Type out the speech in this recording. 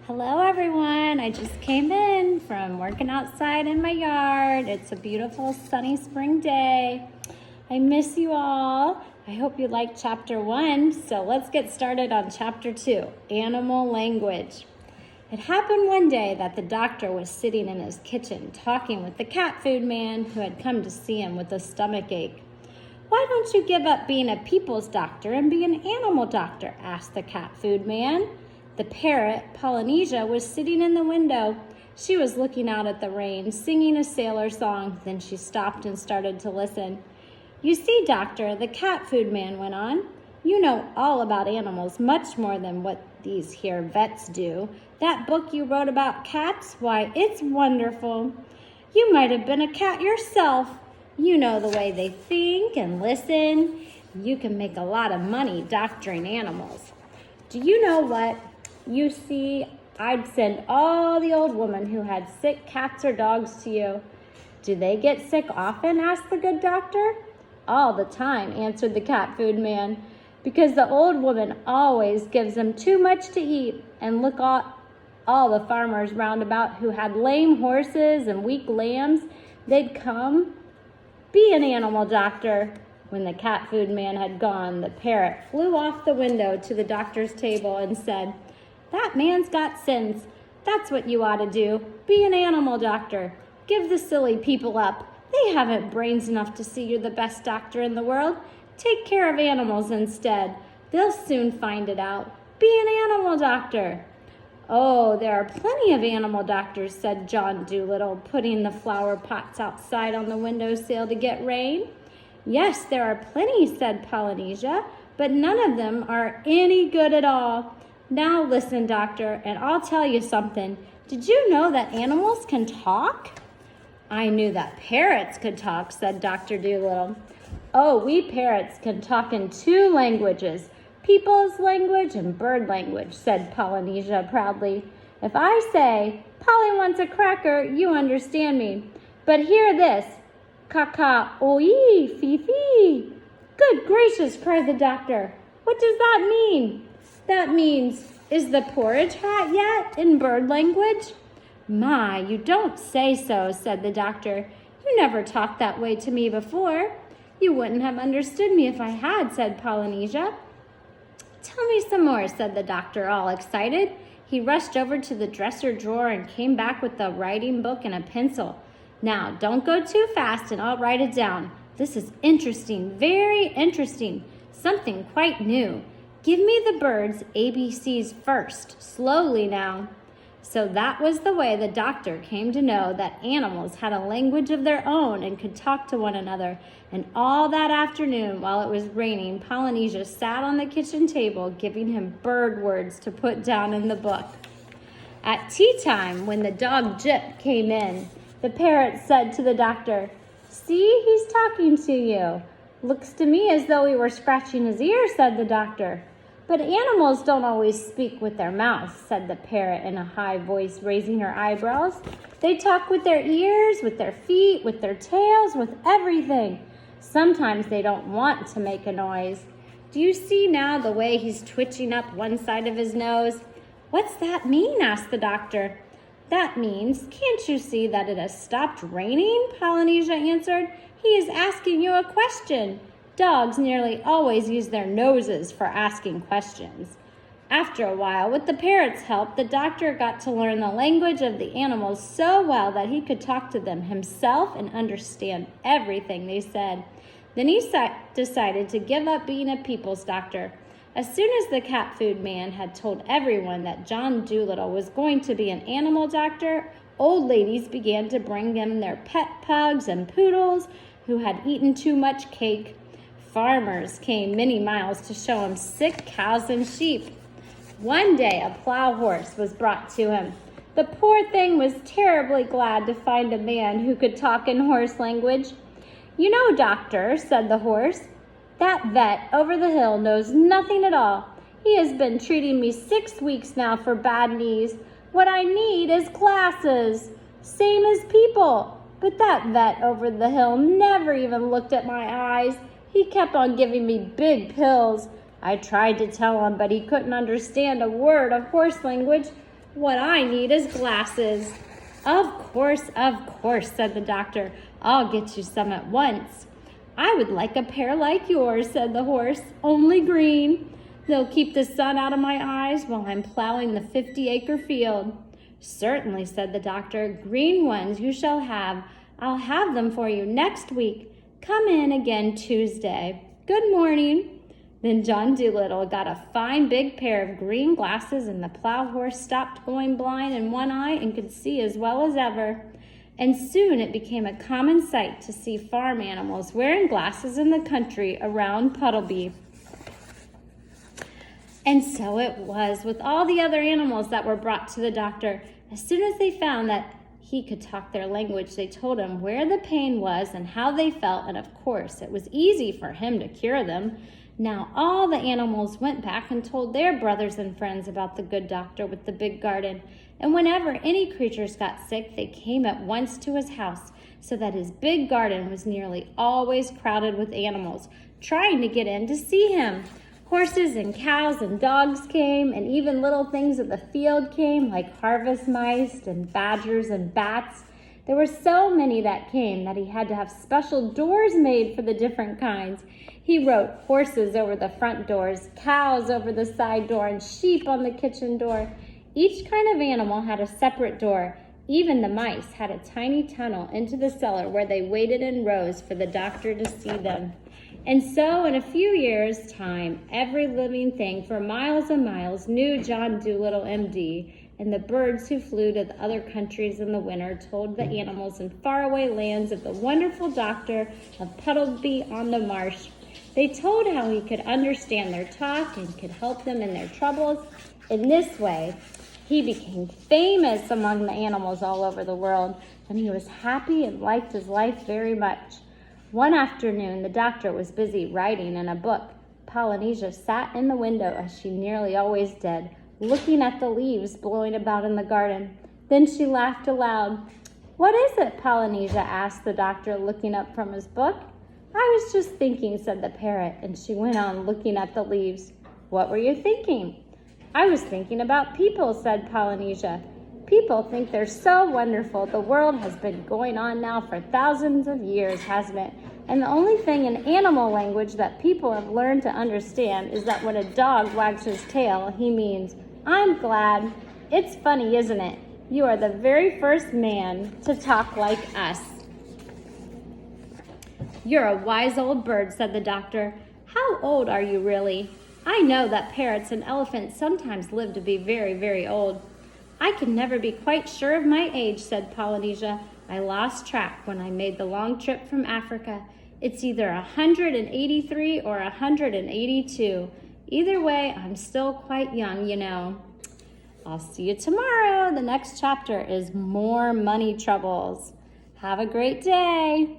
Hello everyone, I just came in from working outside in my yard. It's a beautiful sunny spring day. I miss you all. I hope you liked chapter 1, so let's get started on chapter 2, Animal Language. It happened one day that the doctor was sitting in his kitchen talking with the cat food man who had come to see him with a stomach ache. "Why don't you give up being a people's doctor and be an animal doctor?" asked the cat food man. The parrot, Polynesia, was sitting in the window. She was looking out at the rain, singing a sailor song. Then she stopped and started to listen. "You see, doctor," the cat food man went on, "you know all about animals, much more than what these here vets do. That book you wrote about cats, why, it's wonderful. You might have been a cat yourself. You know the way they think and listen. You can make a lot of money doctoring animals. Do you know what? You see, I'd send all the old women who had sick cats or dogs to you." "Do they get sick often?" asked the good doctor. "All the time," answered the cat food man, "because the old woman always gives them too much to eat. And look at all the farmers round about who had lame horses and weak lambs. They'd come. Be an animal doctor." When the cat food man had gone, the parrot flew off the window to the doctor's table and said, "That man's got sense. That's what you ought to do. Be an animal doctor. Give the silly people up. They haven't brains enough to see you're the best doctor in the world. Take care of animals instead. They'll soon find it out. Be an animal doctor." "Oh, there are plenty of animal doctors," said John Dolittle, putting the flower pots outside on the windowsill to get rain. "Yes, there are plenty," said Polynesia, "but none of them are any good at all. Now listen, doctor, and I'll tell you something. Did you know that animals can talk?" "I knew that parrots could talk," said Dr. Dolittle. "Oh, we parrots can talk in 2 languages, people's language and bird language," said Polynesia proudly. "If I say, 'Polly wants a cracker,' you understand me. But hear this, ka-ka, oi, fee-fee." "Good gracious," cried the doctor. "What does that mean?" "That means, 'Is the porridge hot yet?' in bird language." "My, you don't say so," said the doctor. "You never talked that way to me before." "You wouldn't have understood me if I had," said Polynesia. "Tell me some more," said the doctor, all excited. He rushed over to the dresser drawer and came back with a writing book and a pencil. "Now, don't go too fast and I'll write it down. This is interesting, very interesting, something quite new. Give me the birds' ABCs first, slowly now." So that was the way the doctor came to know that animals had a language of their own and could talk to one another. And all that afternoon, while it was raining, Polynesia sat on the kitchen table, giving him bird words to put down in the book. At tea time, when the dog Jip came in, the parrot said to the doctor, "See, he's talking to you." "Looks to me as though he were scratching his ear," said the doctor. "But animals don't always speak with their mouths," said the parrot in a high voice, raising her eyebrows. "They talk with their ears, with their feet, with their tails, with everything. Sometimes they don't want to make a noise. Do you see now the way he's twitching up one side of his nose?" "What's that mean?" asked the doctor. "That means, can't you see that it has stopped raining?" Polynesia answered. "He is asking you a question. Dogs nearly always use their noses for asking questions." After a while, with the parrot's help, the doctor got to learn the language of the animals so well that he could talk to them himself and understand everything they said. Then he decided to give up being a people's doctor. As soon as the cat food man had told everyone that John Dolittle was going to be an animal doctor, old ladies began to bring him their pet pugs and poodles who had eaten too much cake. Farmers came many miles to show him sick cows and sheep. One day a plow horse was brought to him. The poor thing was terribly glad to find a man who could talk in horse language. "You know, doctor," said the horse, "that vet over the hill knows nothing at all. He has been treating me 6 weeks now for bad knees. What I need is glasses, same as people. But that vet over the hill never even looked at my eyes. He kept on giving me big pills. I tried to tell him, but he couldn't understand a word of horse language. What I need is glasses. Of course, said the doctor. I'll get you some at once. I would like a pair like yours, said the horse, only green. They'll keep the sun out of my eyes while I'm plowing the 50-acre field. Certainly, said the doctor. Green ones you shall have. I'll have them for you next week. Come in again Tuesday. Good morning. Then John Dolittle got a fine big pair of green glasses, and the plow horse stopped going blind in one eye and could see as well as ever. And soon it became a common sight to see farm animals wearing glasses in the country around Puddleby. And so it was with all the other animals that were brought to the doctor. As soon as they found that he could talk their language, they told him where the pain was and how they felt, and of course it was easy for him to cure them. Now all the animals went back and told their brothers and friends about the good doctor with the big garden. And whenever any creatures got sick, they came at once to his house, so that his big garden was nearly always crowded with animals, trying to get in to see him. Horses and cows and dogs came, and even little things of the field came, like harvest mice and badgers and bats. There were so many that came that he had to have special doors made for the different kinds. He wrote horses over the front doors, cows over the side door, and sheep on the kitchen door. Each kind of animal had a separate door. Even the mice had a tiny tunnel into the cellar where they waited in rows for the doctor to see them. And so in a few years' time, every living thing for miles and miles knew John Dolittle, MD, and the birds who flew to the other countries in the winter told the animals in faraway lands of the wonderful doctor of Puddleby on the Marsh. They told how he could understand their talk and could help them in their troubles. In this way, he became famous among the animals all over the world, and he was happy and liked his life very much. One afternoon, the doctor was busy writing in a book. Polynesia sat in the window, as she nearly always did, looking at the leaves blowing about in the garden. Then she laughed aloud. "What is it?" Polynesia asked the doctor, looking up from his book. "I was just thinking," said the parrot, and she went on looking at the leaves. "What were you thinking?" "I was thinking about people," said Polynesia. "People think they're so wonderful. The world has been going on now for thousands of years, hasn't it? And the only thing in animal language that people have learned to understand is that when a dog wags his tail, he means, 'I'm glad.' It's funny, isn't it? You are the very first man to talk like us." "You're a wise old bird," said the doctor. "How old are you really? I know that parrots and elephants sometimes live to be very, very old." "I can never be quite sure of my age," said Polynesia. "I lost track when I made the long trip from Africa. It's either 183 or 182. Either way, I'm still quite young, you know." I'll see you tomorrow. The next chapter is more money troubles. Have a great day.